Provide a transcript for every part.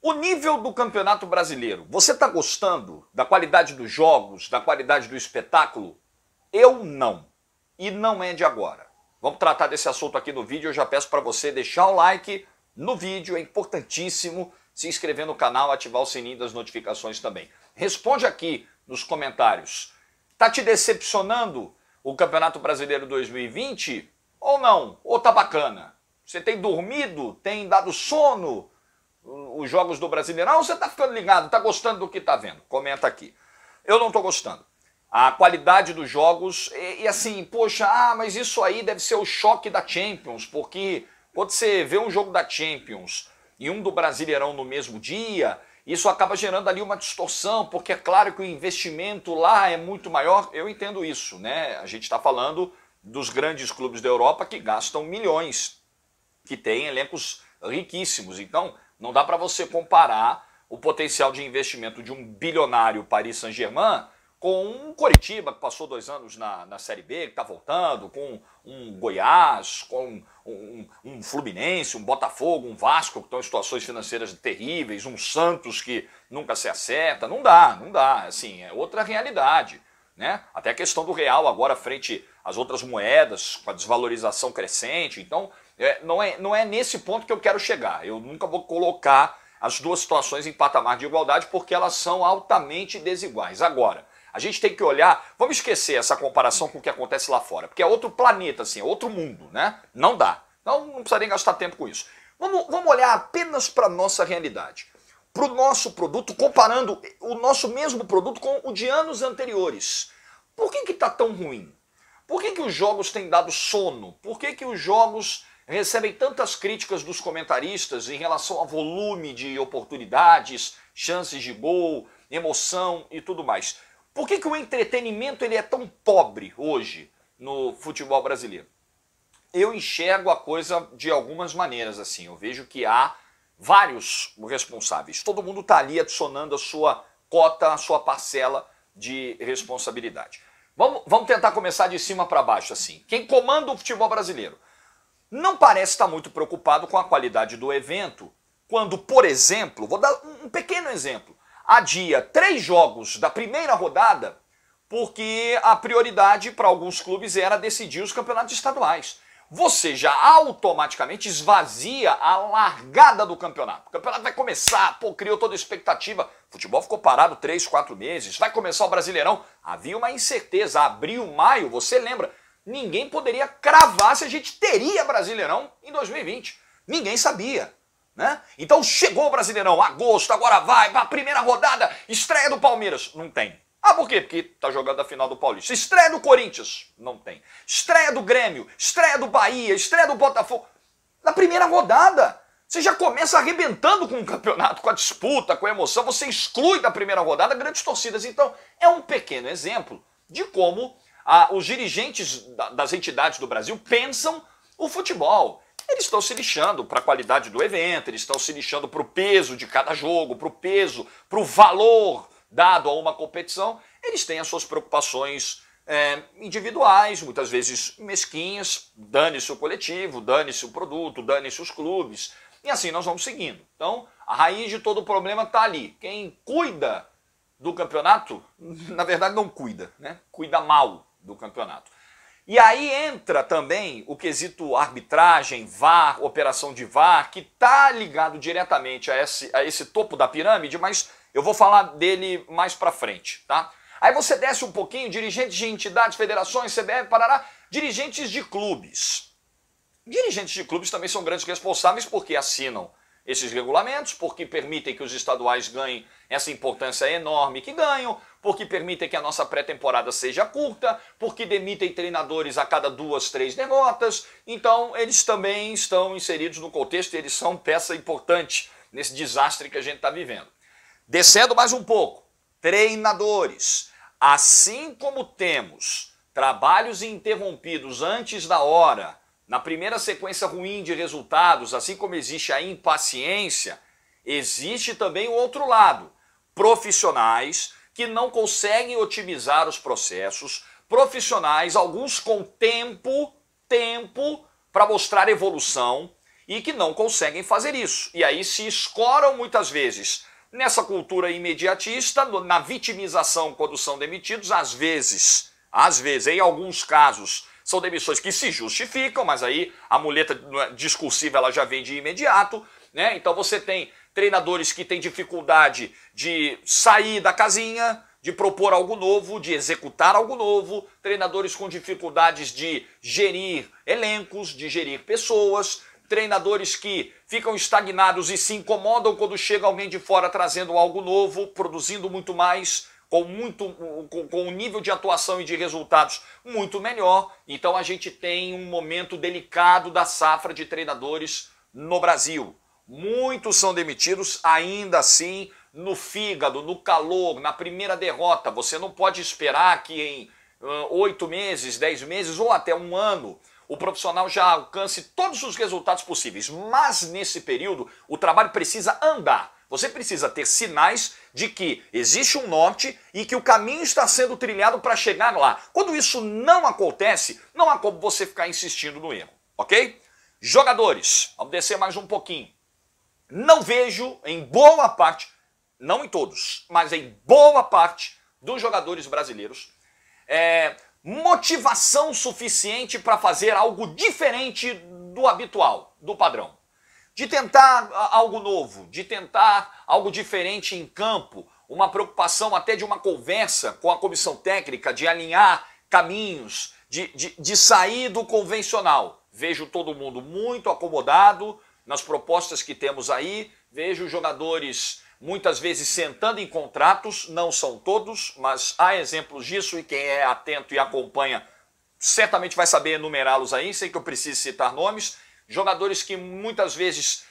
O nível do Campeonato Brasileiro, você está gostando da qualidade dos jogos, da qualidade do espetáculo? Eu não. E não é de agora. Vamos tratar desse assunto aqui no vídeo. Eu já peço para você deixar o like no vídeo, é importantíssimo. Se inscrever no canal, ativar o sininho das notificações também. Responde aqui nos comentários. Tá te decepcionando o Campeonato Brasileiro 2020 ou não? Ou tá bacana? Você tem dormido? Tem dado sono? Os jogos do Brasileirão, ou você tá ficando ligado, tá gostando do que tá vendo? Comenta aqui. Eu não tô gostando. A qualidade dos jogos, e assim, poxa, mas isso aí deve ser o choque da Champions, porque quando você vê um jogo da Champions e um do Brasileirão no mesmo dia, isso acaba gerando ali uma distorção, porque é claro que o investimento lá é muito maior. Eu entendo isso, né? A gente está falando dos grandes clubes da Europa que gastam milhões, que têm elencos riquíssimos. Então, não dá para você comparar o potencial de investimento de um bilionário Paris Saint-Germain com um Coritiba que passou 2 anos na Série B, que está voltando, com um Goiás, com um Fluminense, um Botafogo, um Vasco, que estão em situações financeiras terríveis, um Santos que nunca se acerta. Não dá. Assim, é outra realidade, né? Até a questão do real agora frente às outras moedas, com a desvalorização crescente. Então, não é nesse ponto que eu quero chegar. Eu nunca vou colocar as duas situações em patamar de igualdade, porque elas são altamente desiguais. Agora, a gente tem que olhar, vamos esquecer essa comparação com o que acontece lá fora, porque é outro planeta, assim, é outro mundo, né? Não dá. Não precisa nem gastar tempo com isso. Vamos olhar apenas para a nossa realidade, para o nosso produto, comparando o nosso mesmo produto com o de anos anteriores. Por que está tão ruim? Por que os jogos têm dado sono? Por que os jogos recebem tantas críticas dos comentaristas em relação ao volume de oportunidades, chances de gol, emoção e tudo mais? Por que o entretenimento ele é tão pobre hoje no futebol brasileiro? Eu enxergo a coisa de algumas maneiras assim. Eu vejo que há vários responsáveis. Todo mundo está ali adicionando a sua cota, a sua parcela de responsabilidade. Vamos tentar começar de cima para baixo assim. Quem comanda o futebol brasileiro não parece estar muito preocupado com a qualidade do evento, quando, por exemplo, vou dar um pequeno exemplo, adia 3 jogos da primeira rodada porque a prioridade para alguns clubes era decidir os campeonatos estaduais. Você já automaticamente esvazia a largada do campeonato. O campeonato vai começar, criou toda a expectativa. O futebol ficou parado 3, 4 meses, vai começar o Brasileirão. Havia uma incerteza, abril, maio, você lembra? Ninguém poderia cravar se a gente teria Brasileirão em 2020. Ninguém sabia, né? Então chegou o Brasileirão, agosto, agora vai, a primeira rodada, estreia do Palmeiras. Não tem. Ah, por quê? Porque tá jogando a final do Paulista. Estreia do Corinthians. Não tem. Estreia do Grêmio, estreia do Bahia, estreia do Botafogo. Na primeira rodada, você já começa arrebentando com o campeonato, com a disputa, com a emoção. Você exclui da primeira rodada grandes torcidas. Então, é um pequeno exemplo de como os dirigentes das entidades do Brasil pensam o futebol. Eles estão se lixando para a qualidade do evento, eles estão se lixando para o peso de cada jogo, para o peso, para o valor dado a uma competição. Eles têm as suas preocupações individuais, muitas vezes mesquinhas. Dane-se o coletivo, dane-se o produto, dane-se os clubes. E assim nós vamos seguindo. Então, a raiz de todo o problema está ali. Quem cuida do campeonato, na verdade não cuida, né? Cuida mal do campeonato. E aí entra também o quesito arbitragem, VAR, operação de VAR, que está ligado diretamente a esse topo da pirâmide, mas eu vou falar dele mais pra frente, tá? Aí você desce um pouquinho, dirigentes de entidades, federações, CBF, Parará, dirigentes de clubes. Dirigentes de clubes também são grandes responsáveis porque assinam esses regulamentos, porque permitem que os estaduais ganhem essa importância enorme que ganham, porque permitem que a nossa pré-temporada seja curta, porque demitem treinadores a cada 2, 3 derrotas. Então eles também estão inseridos no contexto e eles são peça importante nesse desastre que a gente está vivendo. Descendo mais um pouco, treinadores. Assim como temos trabalhos interrompidos antes da hora, na primeira sequência ruim de resultados, assim como existe a impaciência, existe também o outro lado. Profissionais que não conseguem otimizar os processos, profissionais, alguns com tempo para mostrar evolução, e que não conseguem fazer isso. E aí se escoram muitas vezes nessa cultura imediatista, na vitimização quando são demitidos, às vezes, em alguns casos, são demissões que se justificam, mas aí a muleta discursiva ela já vem de imediato, né? Então você tem treinadores que têm dificuldade de sair da casinha, de propor algo novo, de executar algo novo, treinadores com dificuldades de gerir elencos, de gerir pessoas, treinadores que ficam estagnados e se incomodam quando chega alguém de fora trazendo algo novo, produzindo muito mais, com um nível de atuação e de resultados muito melhor. Então a gente tem um momento delicado da safra de treinadores no Brasil. Muitos são demitidos ainda assim no fígado, no calor, na primeira derrota. Você não pode esperar que em 8 meses, 10 meses ou até um ano o profissional já alcance todos os resultados possíveis. Mas nesse período o trabalho precisa andar. Você precisa ter sinais de que existe um norte e que o caminho está sendo trilhado para chegar lá. Quando isso não acontece, não há como você ficar insistindo no erro, ok? Jogadores, vamos descer mais um pouquinho. Não vejo em boa parte, não em todos, mas em boa parte dos jogadores brasileiros, motivação suficiente para fazer algo diferente do habitual, do padrão. De tentar algo novo, de tentar algo diferente em campo, uma preocupação até de uma conversa com a comissão técnica, de alinhar caminhos, de sair do convencional. Vejo todo mundo muito acomodado nas propostas que temos aí, vejo jogadores muitas vezes sentando em contratos, não são todos, mas há exemplos disso e quem é atento e acompanha certamente vai saber enumerá-los aí, sem que eu precise citar nomes. Jogadores que muitas vezes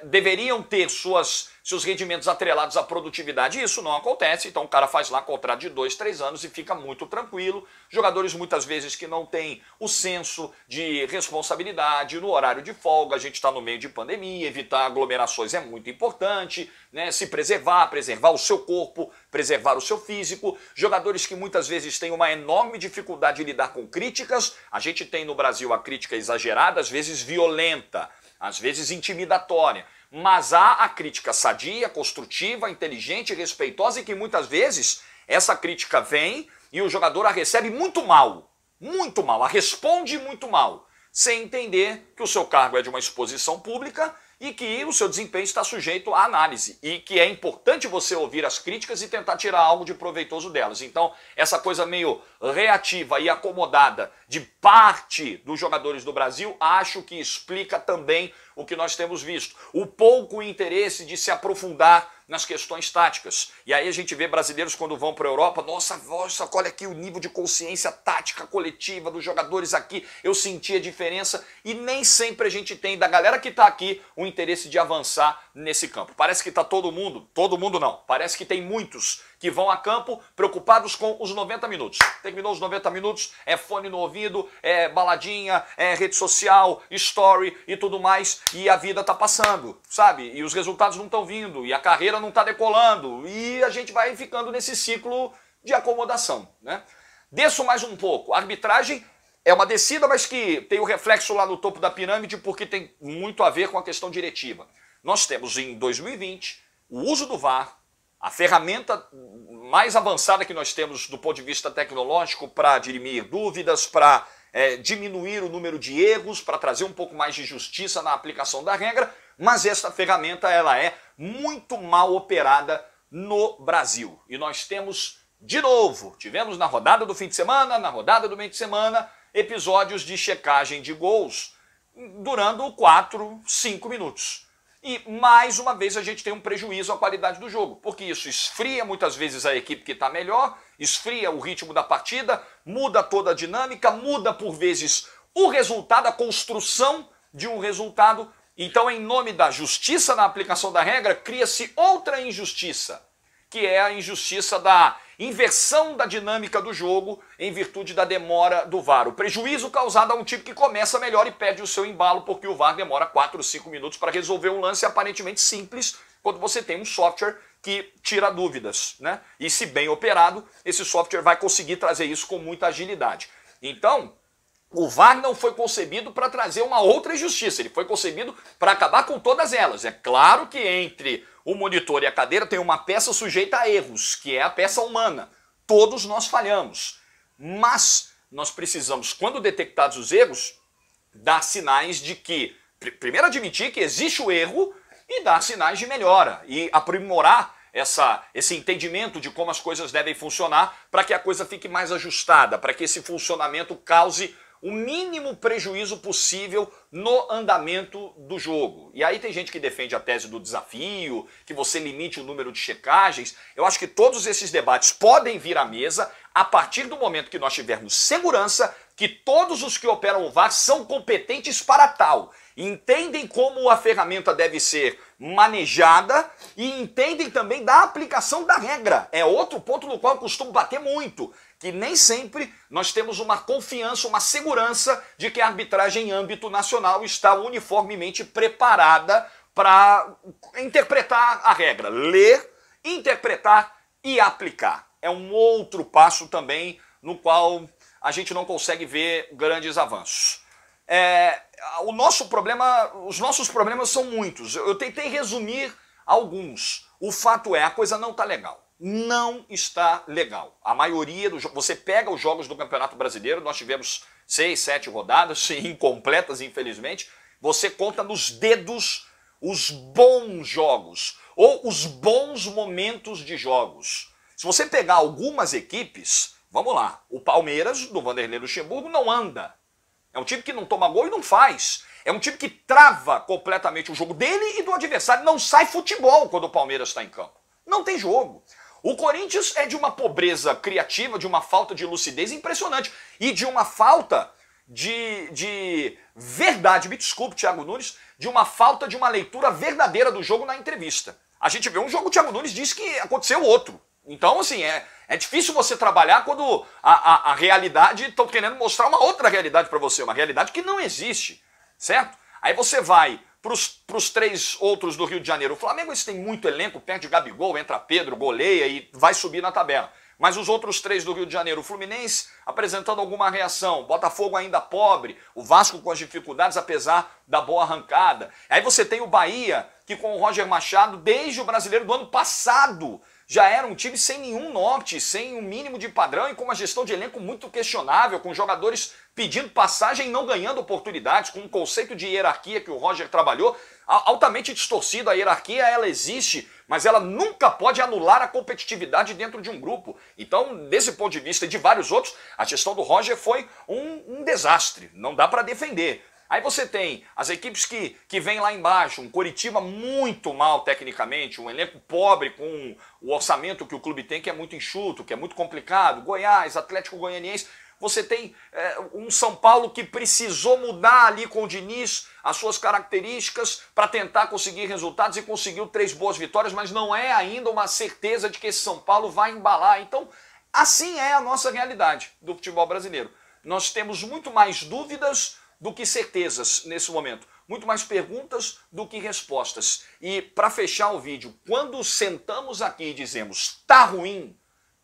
deveriam ter seus rendimentos atrelados à produtividade, e isso não acontece, então o cara faz lá contrato de 2, 3 anos e fica muito tranquilo. Jogadores muitas vezes que não têm o senso de responsabilidade no horário de folga, a gente está no meio de pandemia, evitar aglomerações é muito importante, né? Se preservar o seu corpo, preservar o seu físico. Jogadores que muitas vezes têm uma enorme dificuldade de lidar com críticas, a gente tem no Brasil a crítica exagerada, às vezes violenta, às vezes intimidatória, mas há a crítica sadia, construtiva, inteligente, respeitosa e que muitas vezes essa crítica vem e o jogador a recebe muito mal, a responde muito mal, sem entender que o seu cargo é de uma exposição pública e que o seu desempenho está sujeito à análise e que é importante você ouvir as críticas e tentar tirar algo de proveitoso delas. Então, essa coisa meio reativa e acomodada de parte dos jogadores do Brasil, acho que explica também o que nós temos visto. O pouco interesse de se aprofundar nas questões táticas. E aí a gente vê brasileiros quando vão para a Europa, nossa, olha aqui o nível de consciência tática coletiva dos jogadores aqui, eu senti a diferença e nem sempre a gente tem da galera que está aqui o interesse de avançar nesse campo. Parece que está todo mundo não, parece que tem muitos que vão a campo preocupados com os 90 minutos. Terminou os 90 minutos, é fone no ouvido, é baladinha, é rede social, story e tudo mais, e a vida tá passando, sabe? E os resultados não estão vindo, e a carreira não está decolando, e a gente vai ficando nesse ciclo de acomodação, né? Desço mais um pouco. A arbitragem é uma descida, mas que tem o reflexo lá no topo da pirâmide, porque tem muito a ver com a questão diretiva. Nós temos em 2020 o uso do VAR, a ferramenta mais avançada que nós temos do ponto de vista tecnológico para dirimir dúvidas, para diminuir o número de erros, para trazer um pouco mais de justiça na aplicação da regra, mas essa ferramenta ela é muito mal operada no Brasil. E nós temos, de novo, tivemos na rodada do fim de semana, na rodada do meio de semana, episódios de checagem de gols durando 4, 5 minutos. E, mais uma vez, a gente tem um prejuízo à qualidade do jogo, porque isso esfria muitas vezes a equipe que está melhor, esfria o ritmo da partida, muda toda a dinâmica, muda, por vezes, o resultado, a construção de um resultado. Então, em nome da justiça na aplicação da regra, cria-se outra injustiça, que é a injustiça da inversão da dinâmica do jogo em virtude da demora do VAR. O prejuízo causado a um time que começa melhor e perde o seu embalo porque o VAR demora 4, 5 minutos para resolver um lance aparentemente simples quando você tem um software que tira dúvidas, né? E se bem operado, esse software vai conseguir trazer isso com muita agilidade. Então, O VAR não foi concebido para trazer uma outra injustiça, ele foi concebido para acabar com todas elas. É claro que entre o monitor e a cadeira tem uma peça sujeita a erros, que é a peça humana. Todos nós falhamos. Mas nós precisamos, quando detectados os erros, dar sinais de que, primeiro admitir que existe o erro e dar sinais de melhora e aprimorar esse entendimento de como as coisas devem funcionar para que a coisa fique mais ajustada, para que esse funcionamento cause o mínimo prejuízo possível no andamento do jogo. E aí tem gente que defende a tese do desafio, que você limite o número de checagens. Eu acho que todos esses debates podem vir à mesa a partir do momento que nós tivermos segurança que todos os que operam o VAR são competentes para tal, entendem como a ferramenta deve ser manejada e entendem também da aplicação da regra. É outro ponto no qual eu costumo bater muito, que nem sempre nós temos uma confiança, uma segurança de que a arbitragem em âmbito nacional está uniformemente preparada para interpretar a regra, ler, interpretar e aplicar. É um outro passo também no qual a gente não consegue ver grandes avanços. Os nossos problemas são muitos. Eu tentei resumir alguns. O fato é, a coisa não está legal. Não está legal. A maioria você pega os jogos do Campeonato Brasileiro, nós tivemos 6, 7 rodadas, incompletas, infelizmente. Você conta nos dedos os bons jogos ou os bons momentos de jogos. Se você pegar algumas equipes, vamos lá, o Palmeiras, do Vanderlei Luxemburgo, não anda. É um time que não toma gol e não faz. É um time que trava completamente o jogo dele e do adversário. Não sai futebol quando o Palmeiras está em campo. Não tem jogo. O Corinthians é de uma pobreza criativa, de uma falta de lucidez impressionante. E de uma falta de verdade, me desculpe, Thiago Nunes, de uma falta de uma leitura verdadeira do jogo na entrevista. A gente vê um jogo, o Thiago Nunes diz que aconteceu outro. Então, assim, é difícil você trabalhar quando a realidade, estão querendo mostrar uma outra realidade para você, uma realidade que não existe, certo? Aí você vai para os 3 outros do Rio de Janeiro. O Flamengo esse tem muito elenco, perde Gabigol, entra Pedro, goleia e vai subir na tabela. Mas os outros 3 do Rio de Janeiro, o Fluminense apresentando alguma reação, Botafogo ainda pobre, o Vasco com as dificuldades apesar da boa arrancada. Aí você tem o Bahia, que com o Roger Machado, desde o Brasileiro do ano passado, já era um time sem nenhum norte, sem um mínimo de padrão e com uma gestão de elenco muito questionável, com jogadores pedindo passagem e não ganhando oportunidades, com um conceito de hierarquia que o Roger trabalhou, altamente distorcido. A hierarquia, ela existe, mas ela nunca pode anular a competitividade dentro de um grupo. Então, desse ponto de vista e de vários outros, a gestão do Roger foi um desastre, não dá para defender. Aí você tem as equipes que vêm lá embaixo, um Coritiba muito mal tecnicamente, um elenco pobre com o orçamento que o clube tem, que é muito enxuto, que é muito complicado, Goiás, Atlético Goianiense. Você tem um São Paulo que precisou mudar ali com o Diniz as suas características para tentar conseguir resultados e conseguiu 3 boas vitórias, mas não é ainda uma certeza de que esse São Paulo vai embalar. Então, assim é a nossa realidade do futebol brasileiro. Nós temos muito mais dúvidas do que certezas nesse momento. Muito mais perguntas do que respostas. E para fechar o vídeo, quando sentamos aqui e dizemos tá ruim,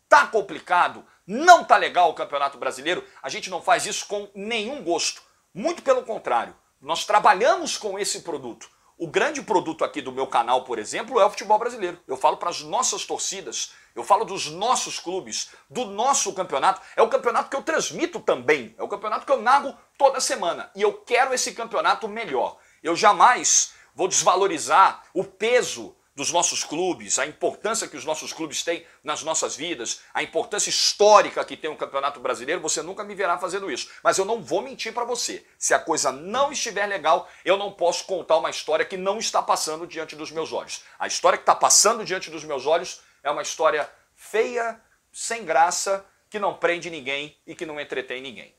tá complicado, não tá legal o Campeonato Brasileiro, a gente não faz isso com nenhum gosto. Muito pelo contrário, nós trabalhamos com esse produto. O grande produto aqui do meu canal, por exemplo, é o futebol brasileiro. Eu falo para as nossas torcidas, eu falo dos nossos clubes, do nosso campeonato. É o campeonato que eu transmito também, é o campeonato que eu narro toda semana. E eu quero esse campeonato melhor. Eu jamais vou desvalorizar o peso dos nossos clubes, a importância que os nossos clubes têm nas nossas vidas, a importância histórica que tem o Campeonato Brasileiro. Você nunca me verá fazendo isso. Mas eu não vou mentir para você. Se a coisa não estiver legal, eu não posso contar uma história que não está passando diante dos meus olhos. A história que está passando diante dos meus olhos é uma história feia, sem graça, que não prende ninguém e que não entretém ninguém.